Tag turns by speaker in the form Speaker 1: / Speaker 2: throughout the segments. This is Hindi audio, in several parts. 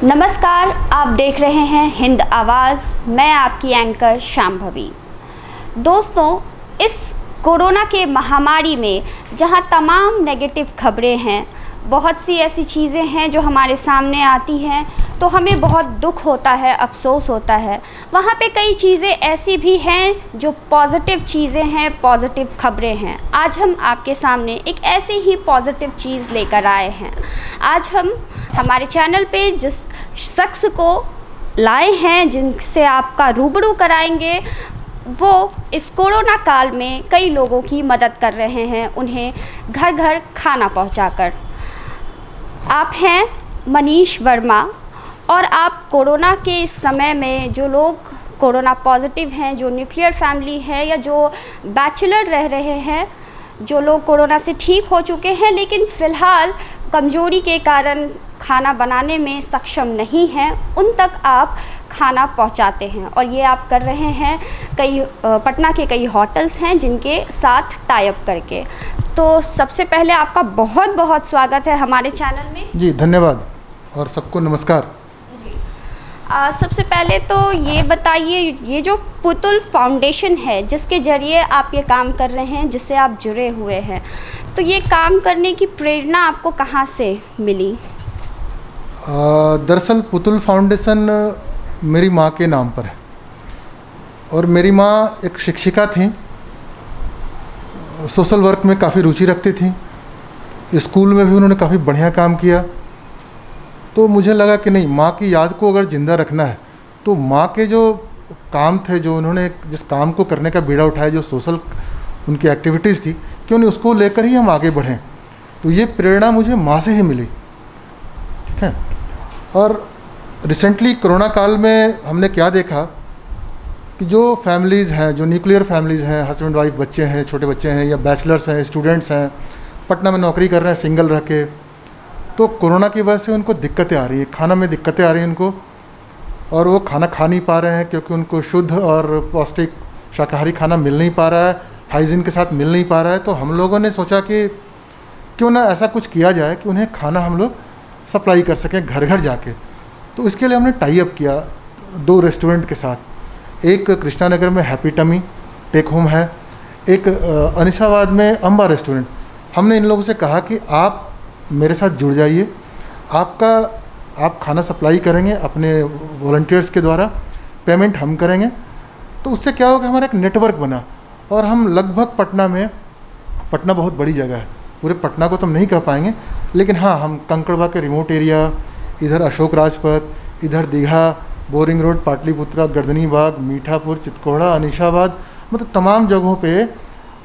Speaker 1: नमस्कार, आप देख रहे हैं हिंद आवाज़। मैं आपकी एंकर शांभवी। दोस्तों, इस कोरोना के महामारी में जहां तमाम नेगेटिव खबरें हैं, बहुत सी ऐसी चीज़ें हैं जो हमारे सामने आती हैं तो हमें बहुत दुख होता है, अफसोस होता है। वहाँ पे कई चीज़ें ऐसी भी हैं जो पॉजिटिव चीज़ें हैं, पॉजिटिव खबरें हैं। आज हम आपके सामने एक ऐसी ही पॉजिटिव चीज़ लेकर आए हैं। आज हम हमारे चैनल पे जिस शख्स को लाए हैं, जिनसे आपका रूबरू कराएंगे, वो इस कोरोना काल में कई लोगों की मदद कर रहे हैं, उन्हें घर घर खाना पहुंचाकर। आप हैं मनीष वर्मा और आप कोरोना के इस समय में जो लोग कोरोना पॉजिटिव हैं, जो न्यूक्लियर फैमिली है या जो बैचलर रह रहे हैं, जो लोग कोरोना से ठीक हो चुके हैं लेकिन फ़िलहाल कमज़ोरी के कारण खाना बनाने में सक्षम नहीं हैं, उन तक आप खाना पहुंचाते हैं। और ये आप कर रहे हैं पटना के कई होटल्स हैं जिनके साथ टाई अप करके। तो सबसे पहले आपका बहुत बहुत स्वागत है हमारे चैनल में।
Speaker 2: जी धन्यवाद और सबको नमस्कार।
Speaker 1: जी सबसे पहले तो ये बताइए, ये जो पुतुल फाउंडेशन है जिसके ज़रिए आप ये काम कर रहे हैं, जिससे आप जुड़े हुए हैं, तो ये काम करने की प्रेरणा आपको कहाँ से मिली?
Speaker 2: दरअसल पुतुल फाउंडेशन मेरी माँ के नाम पर है और मेरी माँ एक शिक्षिका थी, सोशल वर्क में काफ़ी रुचि रखती थी। स्कूल में भी उन्होंने काफ़ी बढ़िया काम किया। तो मुझे लगा कि नहीं, माँ की याद को अगर ज़िंदा रखना है तो माँ के जो काम थे, जो उन्होंने जिस काम को करने का बीड़ा उठाया, जो सोशल उनकी एक्टिविटीज़ थी, क्यों नहीं उसको लेकर ही हम आगे बढ़ें। तो ये प्रेरणा मुझे माँ से ही मिली। ठीक है। और रिसेंटली कोरोना काल में हमने क्या देखा कि जो फैमिलीज़ हैं, जो न्यूक्लियर फैमिलीज़ हैं, हस्बैंड वाइफ, बच्चे हैं, छोटे बच्चे हैं या बैचलर्स हैं, स्टूडेंट्स हैं, पटना में नौकरी कर रहे हैं सिंगल रह के, तो कोरोना की वजह से उनको दिक्कतें आ रही हैं, खाना में दिक्कतें आ रही हैं उनको, और वो खाना खा नहीं पा रहे हैं क्योंकि उनको शुद्ध और पौष्टिक शाकाहारी खाना मिल नहीं पा रहा है, हाइजीन के साथ मिल नहीं पा रहा है। तो हम लोगों ने सोचा कि क्यों ना ऐसा कुछ किया जाए कि उन्हें खाना हम लोग सप्लाई कर सकें घर घर जाके। तो इसके लिए हमने टाई अप किया 2 रेस्टोरेंट के साथ। एक कृष्णा नगर में हैप्पी टमी टेक होम है, एक अनिशाबाद में अम्बा रेस्टोरेंट। हमने इन लोगों से कहा कि आप मेरे साथ जुड़ जाइए, आप खाना सप्लाई करेंगे अपने वॉलंटियर्स के द्वारा, पेमेंट हम करेंगे। तो उससे क्या होगा, हमारा एक नेटवर्क बना और हम लगभग पटना बहुत बड़ी जगह है, पूरे पटना को तो हम नहीं कह पाएंगे, लेकिन हाँ, हम कंकड़वा के रिमोट एरिया, इधर अशोक राजपथ, इधर दीघा, बोरिंग रोड, पाटलिपुत्रा, गर्दनी बाग, मीठापुर, चितकोड़ा, अनिशाबाद, मतलब तमाम जगहों पे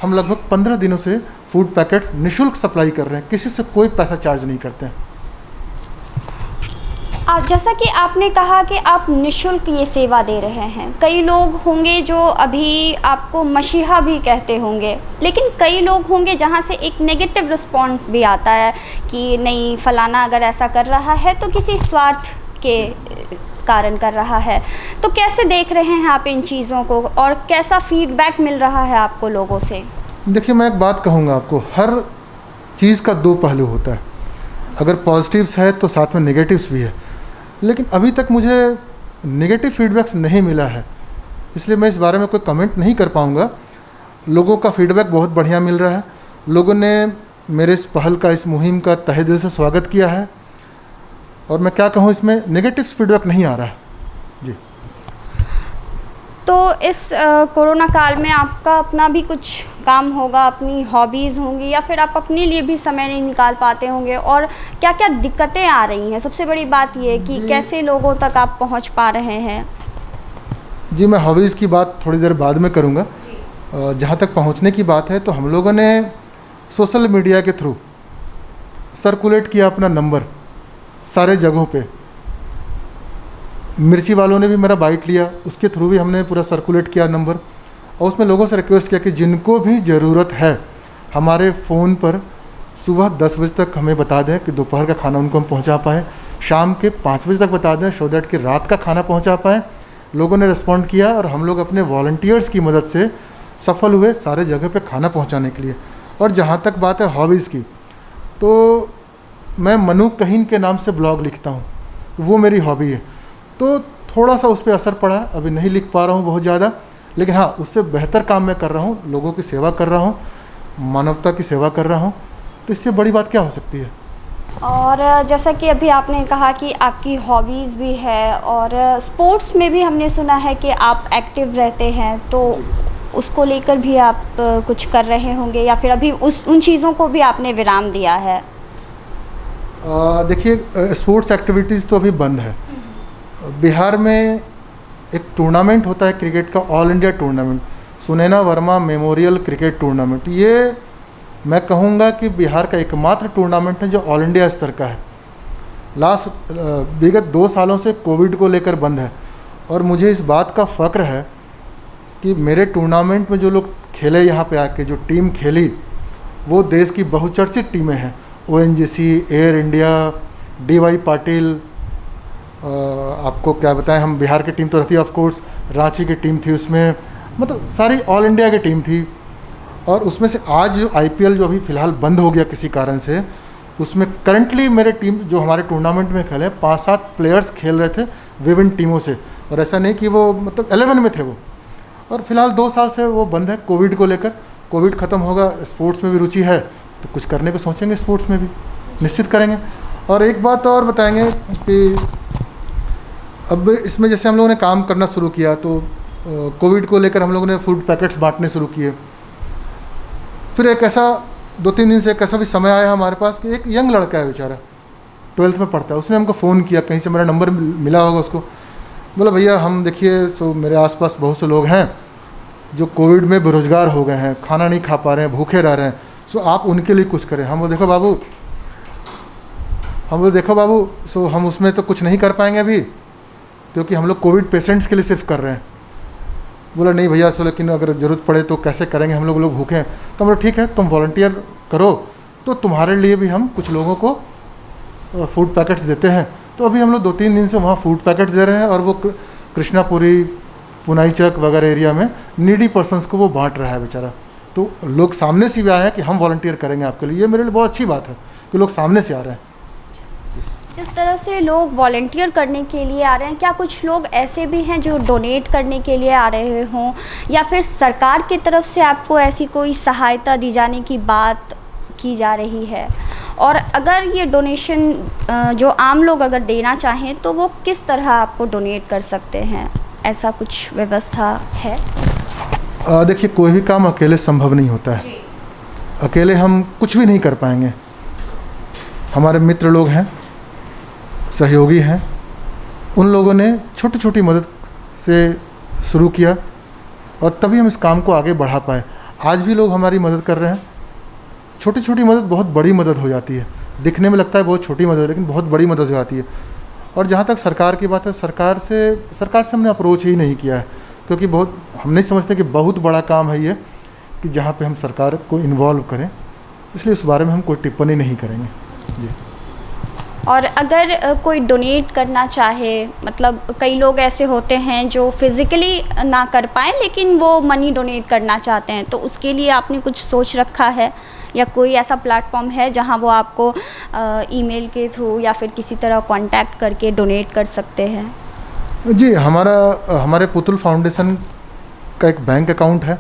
Speaker 2: हम लगभग 15 दिनों से फूड पैकेट्स निःशुल्क सप्लाई कर रहे हैं, किसी से कोई पैसा चार्ज नहीं करते हैं।
Speaker 1: जैसा कि आपने कहा कि आप निःशुल्क ये सेवा दे रहे हैं, कई लोग होंगे जो अभी आपको मसीहा भी कहते होंगे, लेकिन कई लोग होंगे जहाँ से एक नेगेटिव रिस्पॉन्स भी आता है कि नहीं, फलाना अगर ऐसा कर रहा है तो किसी स्वार्थ के कारण कर रहा है। तो कैसे देख रहे हैं आप इन चीज़ों को और कैसा फीडबैक मिल रहा है आपको लोगों से?
Speaker 2: देखिए, मैं एक बात कहूँगा आपको, हर चीज़ का 2 पहलू होता है। अगर पॉजिटिव्स है तो साथ में नेगेटिव्स भी है, लेकिन अभी तक मुझे नेगेटिव फीडबैक्स नहीं मिला है, इसलिए मैं इस बारे में कोई कमेंट नहीं कर पाऊँगा। लोगों का फीडबैक बहुत बढ़िया मिल रहा है, लोगों ने मेरे इस पहल का, इस मुहिम का तहे दिल से स्वागत किया है, और मैं क्या कहूँ, इसमें नेगेटिव फीडबैक नहीं आ रहा है जी।
Speaker 1: तो इस कोरोना काल में आपका अपना भी कुछ काम होगा, अपनी हॉबीज़ होंगी, या फिर आप अपने लिए भी समय नहीं निकाल पाते होंगे, और क्या क्या दिक्कतें आ रही हैं? सबसे बड़ी बात ये है कि कैसे लोगों तक आप पहुंच पा रहे हैं?
Speaker 2: जी, मैं हॉबीज़ की बात थोड़ी देर बाद में करूंगा। जहां तक पहुंचने की बात है, तो हम लोगों ने सोशल मीडिया के थ्रू सर्कुलेट किया अपना नंबर सारे जगहों पे। मिर्ची वालों ने भी मेरा बाइट लिया, उसके थ्रू भी हमने पूरा सर्कुलेट किया नंबर, और उसमें लोगों से रिक्वेस्ट किया कि जिनको भी ज़रूरत है हमारे फ़ोन पर सुबह 10 बजे तक हमें बता दें कि दोपहर का खाना उनको हम पहुंचा पाएँ, शाम के 5 बजे तक बता दें सो दैट कि रात का खाना पहुंचा पाएँ। लोगों ने रिस्पॉन्ड किया और हम लोग अपने वॉलंटियर्स की मदद से सफल हुए सारे जगह पे खाना पहुंचाने के लिए। और जहाँ तक बात है हॉबीज़ की, तो मैं मनु कहीन के नाम से ब्लॉग लिखता हूँ। वो मेरी हॉबी है। तो थोड़ा सा उस पर असर पड़ा, अभी नहीं लिख पा रहा हूँ बहुत ज़्यादा, लेकिन हाँ उससे बेहतर काम मैं कर रहा हूँ, लोगों की सेवा कर रहा हूँ, मानवता की सेवा कर रहा हूँ, तो इससे बड़ी बात क्या हो सकती है।
Speaker 1: और जैसा कि अभी आपने कहा कि आपकी हॉबीज़ भी है और स्पोर्ट्स में भी हमने सुना है कि आप एक्टिव रहते हैं, तो उसको लेकर भी आप कुछ कर रहे होंगे या फिर अभी उन चीज़ों को भी आपने विराम दिया है?
Speaker 2: देखिए स्पोर्ट्स एक्टिविटीज़ तो अभी बंद है। बिहार में एक टूर्नामेंट होता है क्रिकेट का, all India tournament, Sunaina Verma memorial cricket tournament. ये मैं कहूँगा कि बिहार का एकमात्र टूर्नामेंट है जो ऑल इंडिया स्तर का है। विगत 2 सालों से कोविड को लेकर बंद है, और मुझे इस बात का फ़ख्र है कि मेरे टूर्नामेंट में जो लोग खेले, यहाँ पे आके जो टीम खेली, वो देश की बहुचर्चित टीमें हैं। ONGC, air India, DY Patil, आपको क्या बताएं, हम बिहार की टीम तो रहती है ऑफ कोर्स, रांची की टीम थी उसमें, मतलब सारी ऑल इंडिया की टीम थी। और उसमें से आज जो IPL जो अभी फ़िलहाल बंद हो गया किसी कारण से, उसमें करंटली मेरे टीम जो हमारे टूर्नामेंट में खेले 5-7 प्लेयर्स खेल रहे थे विभिन्न टीमों से, और ऐसा नहीं कि वो मतलब 11 में थे वो। और फिलहाल 2 साल से वो बंद है कोविड को लेकर। कोविड ख़त्म होगा, स्पोर्ट्स में भी रुचि है तो कुछ करने को सोचेंगे, स्पोर्ट्स में भी निश्चित करेंगे। और एक बात और बताएंगे कि अब इसमें जैसे हम लोगों ने काम करना शुरू किया, तो कोविड को लेकर हम लोगों ने फूड पैकेट्स बांटने शुरू किए। फिर एक ऐसा 2-3 दिन से एक ऐसा भी समय आया हमारे पास कि एक यंग लड़का है बेचारा, 12th में पढ़ता है, उसने हमको फ़ोन किया, कहीं से मेरा नंबर मिला होगा उसको, बोला भैया हम देखिए सो मेरे आसपास बहुत से लोग हैं जो कोविड में बेरोज़गार हो गए हैं, खाना नहीं खा पा रहे हैं, भूखे रह रहे हैं, सो आप उनके लिए कुछ करें। हम बोले देखो बाबू, सो हम उसमें तो कुछ नहीं कर पाएंगे अभी, क्योंकि हम लोग कोविड पेशेंट्स के लिए सिर्फ कर रहे हैं। बोला नहीं भैया, सो लेकिन अगर ज़रूरत पड़े तो कैसे करेंगे, हम लोग भूखे हैं। तो हम लोग ठीक है, तुम वॉलंटियर करो, तो तुम्हारे लिए भी हम कुछ लोगों को फूड पैकेट्स देते हैं। तो अभी हम लोग 2-3 दिन से वहाँ फूड पैकेट्स दे रहे हैं, और वो कृष्णापुरी, पुनाईचक वगैरह एरिया में नीडी पर्सनस को वो बांट रहा है बेचारा। तो लोग सामने से भी आए हैं कि हम वॉलंटियर करेंगे आपके लिए। ये मेरे लिए बहुत अच्छी बात है कि लोग सामने से आ रहे हैं।
Speaker 1: जिस तरह से लोग वॉलंटियर करने के लिए आ रहे हैं, क्या कुछ लोग ऐसे भी हैं जो डोनेट करने के लिए आ रहे हों, या फिर सरकार की तरफ से आपको ऐसी कोई सहायता दी जाने की बात की जा रही है? और अगर ये डोनेशन जो आम लोग अगर देना चाहें तो वो किस तरह आपको डोनेट कर सकते हैं? ऐसा कुछ व्यवस्था है?
Speaker 2: देखिए कोई भी काम अकेले संभव नहीं होता है, अकेले हम कुछ भी नहीं कर पाएंगे। हमारे मित्र लोग हैं, सहयोगी हैं, उन लोगों ने छोटी छोटी मदद से शुरू किया और तभी हम इस काम को आगे बढ़ा पाए। आज भी लोग हमारी मदद कर रहे हैं। छोटी छोटी मदद बहुत बड़ी मदद हो जाती है। दिखने में लगता है बहुत छोटी मदद, लेकिन बहुत बड़ी मदद हो जाती है। और जहाँ तक सरकार की बात है, सरकार से हमने अप्रोच ही नहीं किया है, क्योंकि हम नहीं समझते कि बहुत बड़ा काम है ये कि जहाँ पे हम सरकार को इन्वॉल्व करें, इसलिए उस बारे में हम कोई टिप्पणी नहीं करेंगे जी।
Speaker 1: और अगर कोई डोनेट करना चाहे, मतलब कई लोग ऐसे होते हैं जो फिज़िकली ना कर पाएँ लेकिन वो मनी डोनेट करना चाहते हैं, तो उसके लिए आपने कुछ सोच रखा है या कोई ऐसा प्लेटफॉर्म है जहां वो आपको ईमेल के थ्रू या फिर किसी तरह कांटेक्ट करके डोनेट कर सकते हैं?
Speaker 2: जी, हमारे पुतुल फाउंडेशन का एक बैंक अकाउंट है।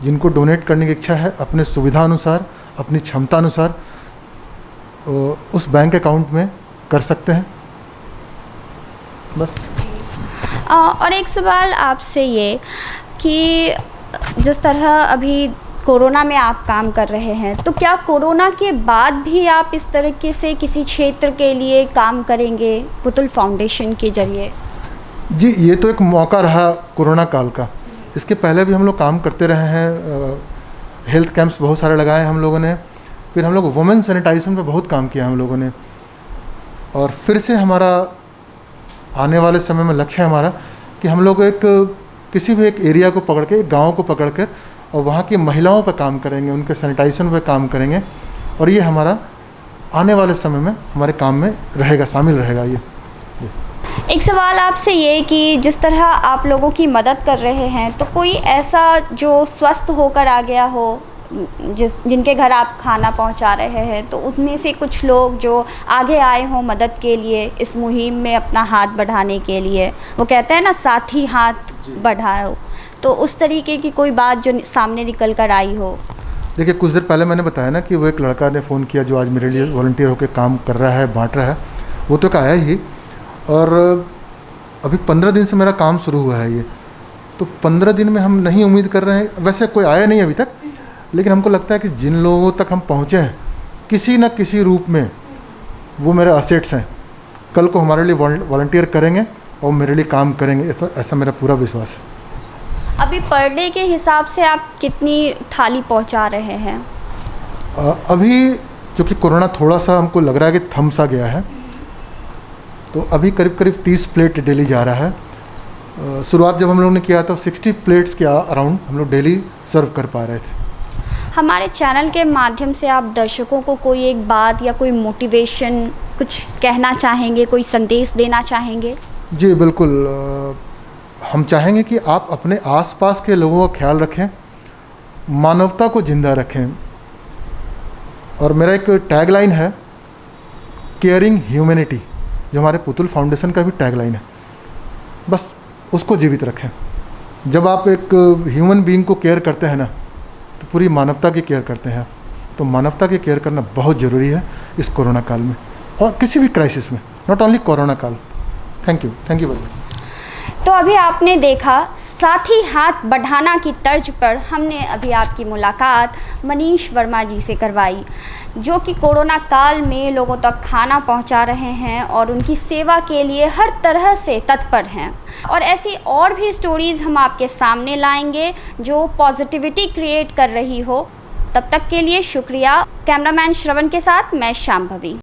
Speaker 2: जिनको डोनेट करने की इच्छा है अपने सुविधा अनुसार, अपनी क्षमता अनुसार उस बैंक अकाउंट में कर सकते हैं बस।
Speaker 1: और एक सवाल आपसे ये कि जिस तरह अभी कोरोना में आप काम कर रहे हैं, तो क्या कोरोना के बाद भी आप इस तरीके से किसी क्षेत्र के लिए काम करेंगे पुतुल फाउंडेशन के ज़रिए?
Speaker 2: जी, ये तो एक मौका रहा कोरोना काल का। इसके पहले भी हम लोग काम करते रहे हैं। हेल्थ कैंप्स बहुत सारे लगाए हम लोगों ने। फिर हम लोग वुमेन सैनिटाइजेशन पे बहुत काम किया हम लोगों ने। और फिर से हमारा आने वाले समय में लक्ष्य है हमारा कि हम लोग किसी भी एक एरिया को पकड़ के, एक गाँव को पकड़ कर और वहाँ की महिलाओं पर काम करेंगे, उनके सैनिटाइजेशन पे काम करेंगे। और ये हमारा आने वाले समय में हमारे काम में रहेगा, शामिल रहेगा ये।
Speaker 1: एक सवाल आपसे ये कि जिस तरह आप लोगों की मदद कर रहे हैं, तो कोई ऐसा जो स्वस्थ होकर आ गया हो जिनके घर आप खाना पहुंचा रहे हैं, तो उनमें से कुछ लोग जो आगे आए हों मदद के लिए, इस मुहिम में अपना हाथ बढ़ाने के लिए, वो कहते हैं ना साथी हाथ बढ़ाओ, तो उस तरीके की कोई बात जो सामने निकल कर आई हो?
Speaker 2: देखिए, कुछ देर पहले मैंने बताया ना कि वो एक लड़का ने फ़ोन किया जो आज मेरे लिए वॉलंटियर होकर काम कर रहा है, बांट रहा है। वो तो एक आया ही, और अभी 15 दिन से मेरा काम शुरू हुआ है ये, तो 15 दिन में हम नहीं उम्मीद कर रहे हैं, वैसे कोई आया नहीं अभी तक, लेकिन हमको लगता है कि जिन लोगों तक हम पहुँचे हैं किसी न किसी रूप में, वो मेरे असेट्स हैं, कल को हमारे लिए वॉलंटियर करेंगे और मेरे लिए काम करेंगे, ऐसा मेरा पूरा विश्वास है।
Speaker 1: अभी पर डे के हिसाब से आप कितनी थाली पहुंचा रहे हैं?
Speaker 2: अभी क्योंकि कोरोना थोड़ा सा हमको लग रहा है कि थम सा गया है, तो अभी करीब करीब 30 प्लेट डेली जा रहा है। शुरुआत जब हम लोगों ने किया था 60 प्लेट्स के अराउंड हम लोग डेली सर्व कर पा रहे थे।
Speaker 1: हमारे चैनल के माध्यम से आप दर्शकों को कोई एक बात या कोई मोटिवेशन कुछ कहना चाहेंगे, कोई संदेश देना चाहेंगे?
Speaker 2: जी बिल्कुल, हम चाहेंगे कि आप अपने आसपास के लोगों का ख्याल रखें, मानवता को ज़िंदा रखें, और मेरा एक टैगलाइन है केयरिंग ह्यूमैनिटी, जो हमारे पुतुल फाउंडेशन का भी टैगलाइन है, बस उसको जीवित रखें। जब आप एक ह्यूमन बीइंग को केयर करते हैं ना, तो पूरी मानवता की केयर करते हैं। तो मानवता की केयर करना बहुत ज़रूरी है इस कोरोना काल में, और किसी भी क्राइसिस में, नॉट ओनली कोरोना काल। Thank you very much.
Speaker 1: तो अभी आपने देखा साथी हाथ बढ़ाना की तर्ज पर हमने अभी आपकी मुलाकात मनीष वर्मा जी से करवाई, जो कि कोरोना काल में लोगों तक खाना पहुंचा रहे हैं और उनकी सेवा के लिए हर तरह से तत्पर हैं। और ऐसी और भी स्टोरीज़ हम आपके सामने लाएंगे जो पॉजिटिविटी क्रिएट कर रही हो। तब तक के लिए शुक्रिया। कैमरामैन श्रवण के साथ मैं शांभवी।